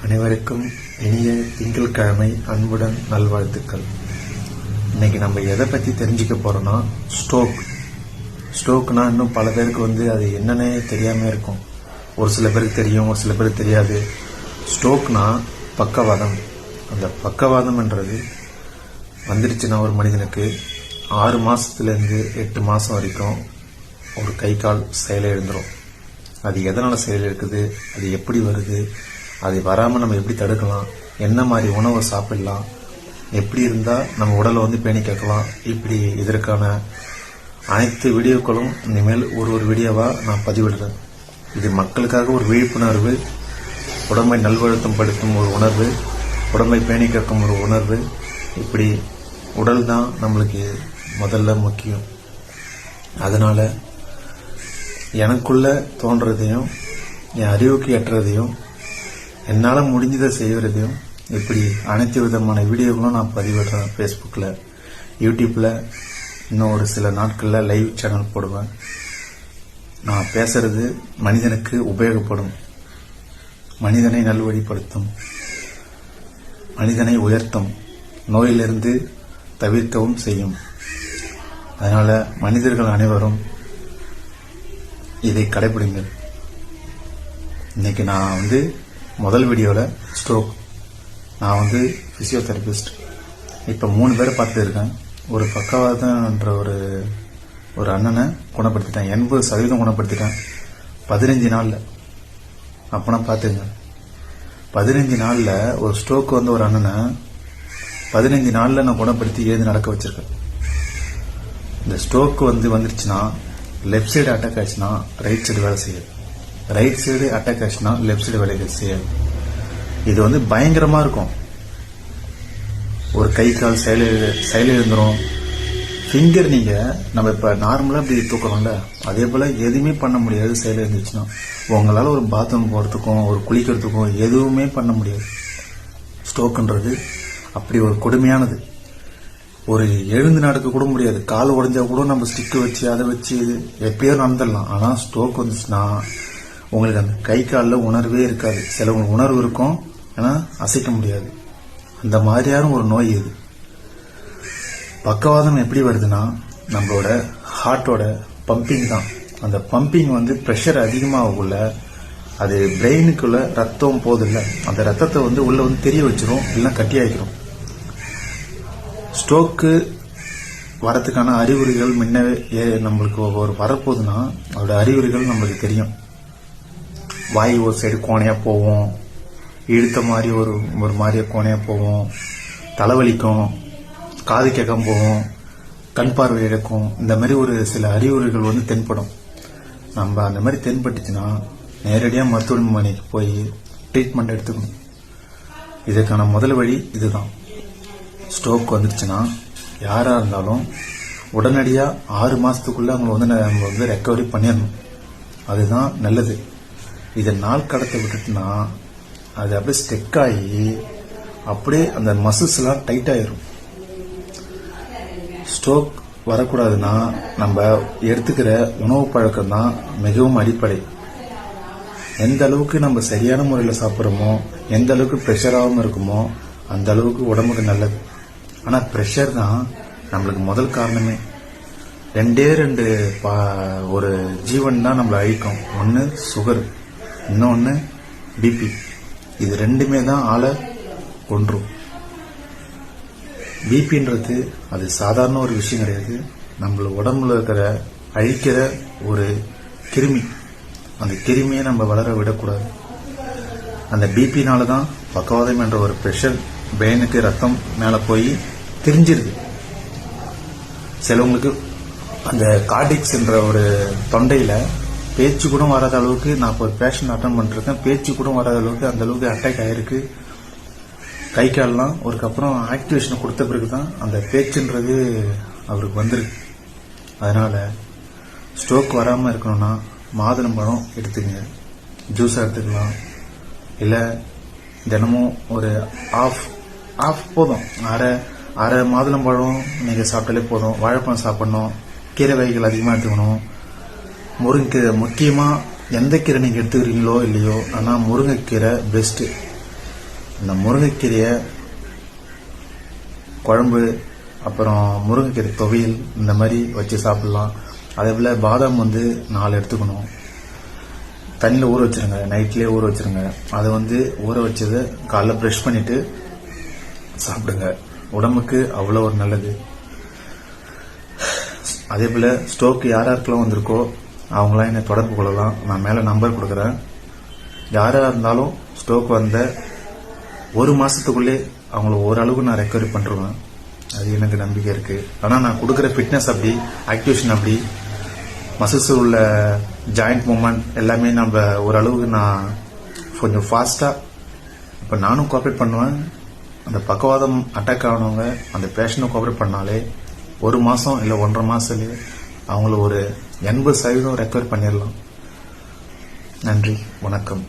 அனைவருக்கும் இனிய திங்கட்கிழமை அன்புடன் நல்வாழ்த்துக்கள். இன்னைக்கு நம்ம எதை பற்றி தெரிஞ்சுக்க போறோம்னா ஸ்ட்ரோக்னா இன்னும் பல பேருக்கு அது என்னன்னே தெரியாம இருக்கும். ஒரு சில பேருக்கு தெரியும், ஒரு சில பேருக்கு தெரியாது. ஸ்ட்ரோக்னா பக்கவாதம். அந்த பக்கவாதம்ன்றது வந்துருச்சுன்னா ஒரு மனிதனுக்கு 6 மாசத்துலேருந்து 8 மாசம் வரைக்கும் ஒரு கை கால் செயலிழந்துடும். அது எதனால செயலிழக்குது, அது எப்படி வருது, அது வராமல் நம்ம எப்படி தடுக்கலாம், என்ன மாதிரி உணவை சாப்பிடலாம், எப்படி இருந்தால் நம்ம உடலை பேணி கேட்கலாம், இப்படி இதற்கான அனைத்து வீடியோக்களும் இனிமேல் ஒரு வீடியோவாக நான் பதிவிடுறேன். இது மக்களுக்காக ஒரு விழிப்புணர்வு, உடம்பை நல்வழுத்தம் படுத்தும் ஒரு உணர்வு, உடம்பை பேணி கேட்கும் ஒரு உணர்வு. இப்படி உடல் தான் நம்மளுக்கு முதல்ல முக்கியம். அதனால எனக்குள்ள தோன்றதையும் என் அறிவுக்கு ஏற்றதையும் என்னால் முடிஞ்சதை செய்வதையும் இப்படி அனைத்து விதமான வீடியோக்களும் நான் பதிவிடுறேன். ஃபேஸ்புக்கில், யூடியூப்பில், இன்னும் ஒரு சில நாட்களில் லைவ் சேனல் போடுவேன். நான் பேசுறது மனிதனுக்கு உபயோகப்படும், மனிதனை நல்வழிப்படுத்தும், மனிதனை உயர்த்தும், நோயிலிருந்து தவிர்க்கவும் செய்யும். அதனால மனிதர்கள் அனைவரும் இதை கடைபிடிங்கள். இன்னைக்கு நான் முதல் வீடியோவில் ஸ்ட்ரோக், நான் பிசியோதெரபிஸ்ட். இப்போ 3 பேரை பார்த்துருக்கேன். ஒரு பக்கவாதம்ன்ற ஒரு அண்ணனை குணப்படுத்திட்டேன், 80% குணப்படுத்திட்டேன் 15 நாளில். அப்போனா பார்த்துங்க, 15 நாளில் ஒரு ஸ்ட்ரோக் ஒரு அண்ணனை 15 நாளில் நான் குணப்படுத்தி எழுதி நடக்க வச்சிருக்கேன். இந்த ஸ்ட்ரோக் வந்துருச்சுன்னா லெஃப்ட் சைடு அட்டாக் ஆச்சுன்னா ரைட் சைடு வேலை செய்யாது, ரைட் சைடு அட்டாக் ஆச்சுன்னா லெஃப்ட் சைடு வேலை செய்யாது. இது பயங்கரமா இருக்கும். ஒரு கை கால் செயலிழந்துரும். ஃபிங்கர் நம்ம இப்ப நார்மலா இப்படி தூக்குறோம்ல, அதே போல எதுவுமே பண்ண முடியாது. செயலிழந்துச்சுன்னா உங்களால ஒரு பாத்ரூம் போறதுக்கும் ஒரு குளிக்கிறதுக்கும் எதுவுமே பண்ண முடியாது. ஸ்ட்ரோக்ன்றது அப்படி ஒரு கொடுமையானது. ஒரு எழுந்து நடக்க கூட முடியாது. கால் உடைஞ்சா கூட நம்ம ஸ்டிக்கு வச்சு அதை வச்சு எப்பயோ நடந்துடலாம். ஆனா ஸ்ட்ரோக் வந்துச்சுன்னா உங்களுக்கு அந்த கை காலில் உணர்வே இருக்காது. சிலவங்களுக்கு உணர்வு இருக்கும், ஆனா அசைக்க முடியாது. அந்த மாதிரியான ஒரு நோய் இது. பக்கவாதம் எப்படி வருதுன்னா நம்மளோட ஹார்ட்டோட பம்பிங் தான். அந்த பம்பிங் ப்ரெஷர் அதிகமாகக்குள்ள அது பிரெயினுக்குள்ள ரத்தம் போதில்லை, அந்த ரத்தத்தை உள்ள தெரிய வச்சிரும், இல்லைன்னா கட்டி ஆகிக்கிறோம். ஸ்ட்ரோக்கு வரத்துக்கான அறிகுறிகள் முன்னவே நம்மளுக்கு ஒரு வரப்போகுதுன்னா அதோட அறிகுறிகள் நம்மளுக்கு தெரியும். வாய் ஒரு சைடு கோணையா போவோம், இழுத்த மாதிரி ஒரு மாதிரியா கோணையா போவோம், தலைவலிக்கும், காது கேட்காம போவோம், கண் பார்வை இழக்கும். இந்த மாதிரி ஒரு சில அறிகுறிகள் தென்படும். நம்ம அந்த மாதிரி தென்பட்டுச்சுன்னா நேரடியாக மருத்துவமனைக்கு போய் ட்ரீட்மெண்ட் எடுத்துக்கணும். இதுக்கான முதல் வழி இதுதான். ஸ்ட்ரோக் வந்துருச்சுன்னா யாரா இருந்தாலும் உடனடியாக 6 மாசத்துக்குள்ள அவங்களை நம்ம ரெக்கவரி பண்ணிடணும். அதுதான் நல்லது. இதை நாள் கடத்த விட்டுட்டுனா அது அப்படியே ஸ்டெக் ஆகி அப்படியே அந்த மசில்ஸ் எல்லாம் டைட் ஆயிரும். ஸ்ட்ரோக் வரக்கூடாதுன்னா நம்ம எடுத்துக்கிற உணவு பழக்கம் தான் மிகவும் அடிப்படை. எந்த அளவுக்கு நம்ம சரியான முறையில் சாப்பிட்றோமோ, எந்த அளவுக்கு ப்ரெஷர் ஆகாமல் இருக்குமோ அந்த அளவுக்கு உடம்புக்கு நல்லது. ஆனா ப்ரெஷர் தான் நம்மளுக்கு முதல் காரணமே. 2 ஒரு ஜீவன் தான் நம்மளை அழிக்கும். ஒன்று சுகர், இன்னொன்று பிபி. இது 2மே தான் ஆளை கொன்றும். பிபின்றது அது சாதாரண ஒரு விஷயம் கிடையாது. நம்மள உடம்புல இருக்கிற அழிக்கிற ஒரு கிருமி. அந்த கிருமியை நம்ம வளர விடக்கூடாது. அந்த பிபினால தான் பக்கவாதம் என்ற ஒரு ப்ரெஷர் பிரெயினுக்கு ரத்தம் மேல போய் தெரிஞ்சிருது. சிலவங்களுக்கு அந்த கார்டிக்ஸ் என்ற ஒரு தொண்டையில பேச்சு கூட வராத அளவுக்கு, நான் இப்போ ஒரு பேஷண்ட் அட்டன் பண்ணிருக்கேன், பேச்சு கூட வராத அளவுக்கு அந்த அளவுக்கு அட்டாக் ஆயிருக்கு. கை கால்லாம் ஒருக்கப்புறம் ஆக்டிவேஷன் கொடுத்த பிறகுதான் அந்த பேச்சுன்றது அவருக்கு வந்திருக்கு. அதனால ஸ்ட்ரோக் வராம இருக்கணும்னா மாதுளம்பழம் எடுத்துக்கங்க, ஜூஸா எடுத்துக்கலாம். இல்ல தினமும் ஒரு ஆஃப் போதும், அரை மாதுளம்பழம் நீங்க சாப்பிட்டாலே போதும். வாழைப்பழம் சாப்பிடணும், கீரை வகைகள் அதிகமாக எடுத்துக்கணும். முருங்கைக்கீரை, முக்கியமா எந்த கீரை நீங்க எடுத்துக்கிறீங்களோ இல்லையோ, ஆனா முருங்கைக்கீரை பெஸ்ட். இந்த முருங்கைக்கீரையை குழம்பு, அப்புறம் முருங்கைக்கீரை துவையல் இந்த மாதிரி வச்சு சாப்பிடலாம். அதே போல் பாதாம் 4 எடுத்துக்கணும். தண்ணியில் ஊற வச்சுருங்க, நைட்லேயே ஊற வச்சுருங்க. அதை ஊற வச்சதை காலைல ப்ரஷ் பண்ணிவிட்டு சாப்பிடுங்க. உடம்புக்கு அவ்வளோ ஒரு நல்லது. அதே போல் ஸ்ட்ரோக் யாருக்கெல்லாம் வந்திருக்கோ அவங்களாம் என்னை தொடர்பு கொள்ளலாம். நான் மேலே நம்பர் கொடுக்குறேன். யாராக இருந்தாலும் ஸ்ட்ரோக் வந்த 1 மாதத்துக்குள்ளே அவங்கள ஓரளவுக்கு நான் ரெக்கவரி பண்ணுறேன். அது எனக்கு நம்பிக்கை இருக்குது. ஆனால் நான் கொடுக்குற ஃபிட்னஸ் அப்படி, ஆக்டிவேஷன் அப்படி, மசில்ஸ் உள்ள ஜாயிண்ட் மூமெண்ட் எல்லாமே நம்ம ஓரளவுக்கு நான் கொஞ்சம் ஃபாஸ்ட்டாக இப்போ நானும் கோஆப்ரேட் பண்ணுவேன். அந்த பக்கவாதம் அட்டாக் ஆனவங்க அந்த பேஷண்ட்டை கோஆப்ரேட் பண்ணாலே 1 மாதம் இல்லை 1.5 மாதத்துலேயே அவங்கள ஒரு 80% ரெக்கவர் பண்ணிடலாம். நன்றி, வணக்கம்.